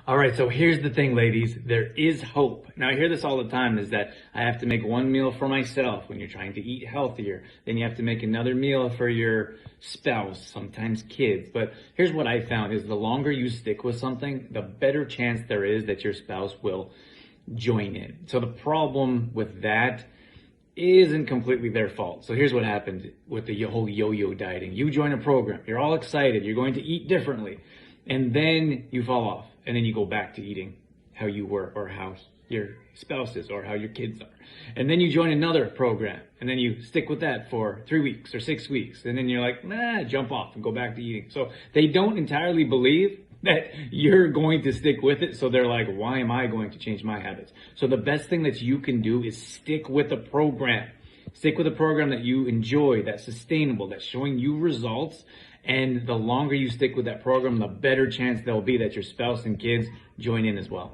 All right, so here's the thing, ladies. There is hope. Now, I hear this all the time, is that I have to make one meal for myself when you're trying to eat healthier. Then you have to make another meal for your spouse, sometimes kids. But here's what I found is the longer you stick with something, the better chance there is that your spouse will join in. So the problem with that isn't completely their fault. So here's what happened with the whole yo-yo dieting. You join a program, you're all excited, you're going to eat differently, and then you fall off, and then you go back to eating how you were, or how your spouse is, or how your kids are. And then you join another program, and then you stick with that for 3 weeks or 6 weeks, and then you're like, jump off and go back to eating. So they don't entirely believe that you're going to stick with it. So they're like, why am I going to change my habits? So the best thing that you can do is stick with a program. Stick with a program that you enjoy, that's sustainable, that's showing you results. And the longer you stick with that program, the better chance there'll be that your spouse and kids join in as well.